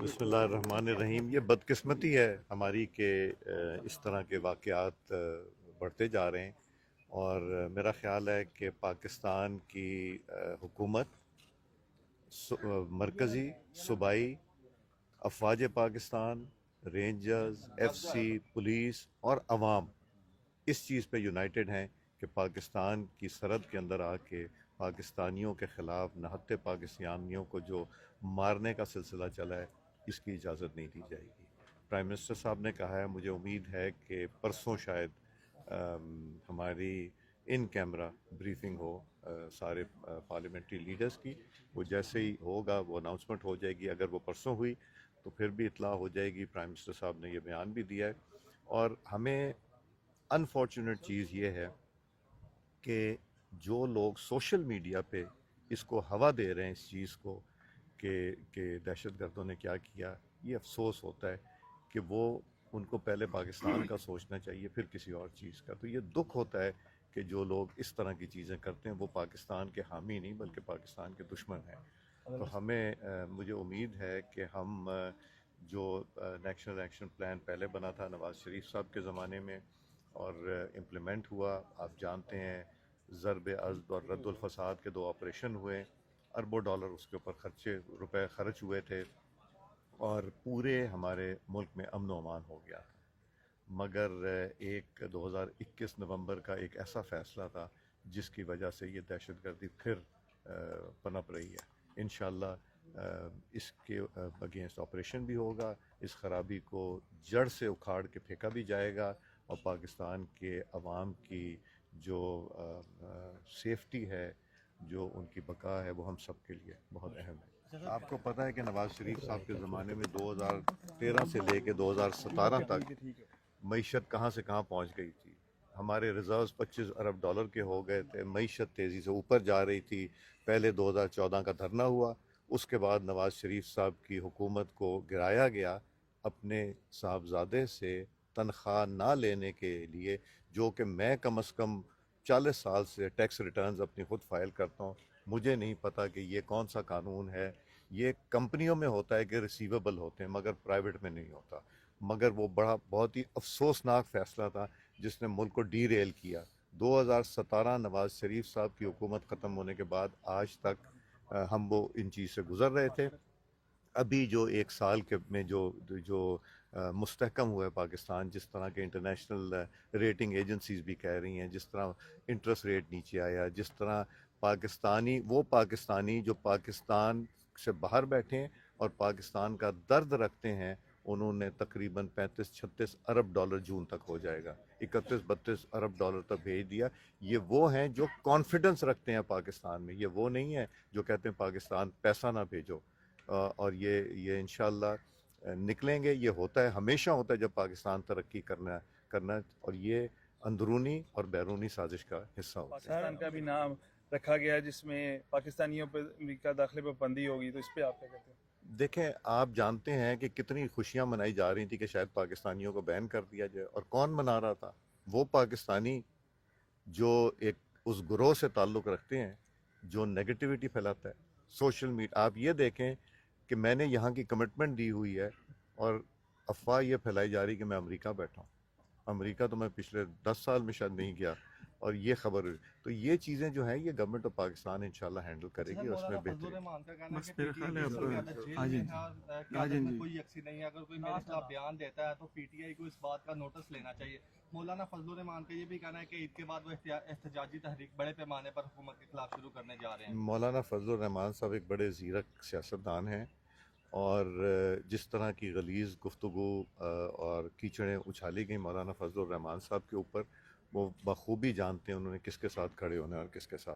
بسم اللہ الرحمن الرحیم. یہ بدقسمتی ہے ہماری کہ اس طرح کے واقعات بڑھتے جا رہے ہیں، اور میرا خیال ہے کہ پاکستان کی حکومت، مرکزی، صوبائی، افواج Pakistan, Rangers, F C, police اور عوام اس چیز پہ یونائٹڈ ہیں کہ پاکستان کی سرحد کے اندر آ کے پاکستانیوں کے خلاف نہتے پاکستانیوں کو جو مارنے کا سلسلہ چلا ہے، اس کی اجازت نہیں دی جائے گی. پرائم منسٹر صاحب نے کہا ہے، مجھے امید ہے کہ پرسوں شاید ہماری ان کیمرہ بریفنگ ہو سارے پارلیمنٹری لیڈرز کی. وہ جیسے ہی ہوگا وہ اناؤنسمنٹ ہو جائے گی. اگر وہ پرسوں ہوئی تو پھر بھی اطلاع ہو جائے گی. پرائم منسٹر صاحب نے یہ بیان بھی دیا ہے. اور ہمیں انفارچونیٹ چیز یہ ہے کہ جو لوگ سوشل میڈیا پہ اس کو ہوا دے رہے ہیں، اس چیز کو کہ دہشت گردوں نے کیا کیا، یہ افسوس ہوتا ہے کہ وہ ان کو پہلے پاکستان کا سوچنا چاہیے پھر کسی اور چیز کا. تو یہ دکھ ہوتا ہے کہ جو لوگ اس طرح کی چیزیں کرتے ہیں وہ پاکستان کے حامی نہیں بلکہ پاکستان کے دشمن ہیں. تو ہمیں مجھے امید ہے کہ ہم جو نیشنل ایکشن پلان پہلے بنا تھا نواز شریف صاحب کے زمانے میں اور امپلیمنٹ ہوا، آپ جانتے ہیں ضرب ازد اور رد الفساد کے 2 آپریشن ہوئے، اربوں ڈالر اس کے اوپر روپے خرچ ہوئے تھے، اور پورے ہمارے ملک میں امن و امان ہو گیا تھا. مگر ایک 2021 نومبر کا ایک ایسا فیصلہ تھا جس کی وجہ سے یہ دہشت گردی پھر پنپ رہی ہے. انشاءاللہ اس کے اگینسٹ آپریشن بھی ہوگا، اس خرابی کو جڑ سے اکھاڑ کے پھینکا بھی جائے گا، اور پاکستان کے عوام کی جو سیفٹی ہے، جو ان کی بقا ہے، وہ ہم سب کے لیے بہت اہم ہے. آپ کو پتہ ہے کہ نواز شریف صاحب کے زمانے میں 2013 سے لے کے 2017 تک معیشت کہاں سے کہاں پہنچ گئی تھی. ہمارے ریزروز 25 ارب ڈالر کے ہو گئے تھے، معیشت تیزی سے اوپر جا رہی تھی. پہلے 2014 کا دھرنا ہوا، اس کے بعد نواز شریف صاحب کی حکومت کو گرایا گیا اپنے صاحبزادے سے تنخواہ نہ لینے کے لیے، جو کہ میں کم از کم 40 سال سے ٹیکس ریٹرنز اپنی خود فائل کرتا ہوں. مجھے نہیں پتا کہ یہ کون سا قانون ہے. یہ کمپنیوں میں ہوتا ہے کہ ریسیویبل ہوتے ہیں، مگر پرائیویٹ میں نہیں ہوتا. مگر وہ بہت ہی افسوسناک فیصلہ تھا جس نے ملک کو ڈی ریل کیا. 2017 نواز شریف صاحب کی حکومت ختم ہونے کے بعد آج تک ہم وہ ان چیز سے گزر رہے تھے. ابھی جو 1 سال کے میں جو مستحکم ہوا ہے پاکستان، جس طرح کے انٹرنیشنل ریٹنگ ایجنسیز بھی کہہ رہی ہیں، جس طرح انٹرسٹ ریٹ نیچے آیا، جس طرح پاکستانی جو پاکستان سے باہر بیٹھے ہیں اور پاکستان کا درد رکھتے ہیں، انہوں نے تقریباً 35-36 ارب ڈالر جون تک ہو جائے گا، 31-32 ارب ڈالر تک بھیج دیا. یہ وہ ہیں جو کانفیڈنس رکھتے ہیں پاکستان میں، یہ وہ نہیں ہے جو کہتے ہیں پاکستان پیسہ نہ بھیجو. اور یہ انشاءاللہ نکلیں گے. یہ ہوتا ہے، ہمیشہ ہوتا ہے جب پاکستان ترقی کرنا اور یہ اندرونی اور بیرونی سازش کا حصہ ہوتا ہے. پاکستان کا بھی نام رکھا گیا جس میں پاکستانیوں پر امریکہ داخلے پر پابندی ہوگی، تو اس پہ آپ کیا کہتے ہیں؟ دیکھیں، آپ جانتے ہیں کہ کتنی خوشیاں منائی جا رہی تھی کہ شاید پاکستانیوں کو بین کر دیا جائے، اور کون منا رہا تھا؟ وہ پاکستانی جو ایک اس گروہ سے تعلق رکھتے ہیں جو نیگیٹیوٹی پھیلاتا ہے. سوشل میڈیا آپ یہ دیکھیں کہ میں نے یہاں کی کمٹمنٹ دی ہوئی ہے، اور افواہ یہ پھیلائی جا رہی کہ میں امریکہ بیٹھا ہوں. امریکہ تو میں پچھلے 10 سال میں شاید نہیں گیا، اور یہ خبر. تو یہ چیزیں جو ہیں یہ گورنمنٹ آف پاکستان انشاءاللہ ہینڈل کرے گی، اور اس میں بہتری. بس میرا خیال ہے کوئی یکسی نہیں ہے. اگر کوئی میرے خلاف بیان دیتا ہے تو پی ٹی آئی کو اس بات کا نوٹس لینا چاہیے. مولانا فضل الرحمان کا یہ بھی کہنا ہے کہ عید کے بعد وہ احتجاجی تحریک بڑے پیمانے پر حکومت کے خلاف شروع کرنے جا رہے ہیں. مولانا فضل الرحمان صاحب ایک بڑے زیرک سیاستدان ہیں، اور جس طرح کی غلیظ گفتگو اور کیچڑیں اچھالی گئیں مولانا فضل الرحمان صاحب کے اوپر، وہ بخوبی جانتے ہیں انہوں نے کس کے ساتھ کھڑے ہونا ہے اور کس کے ساتھ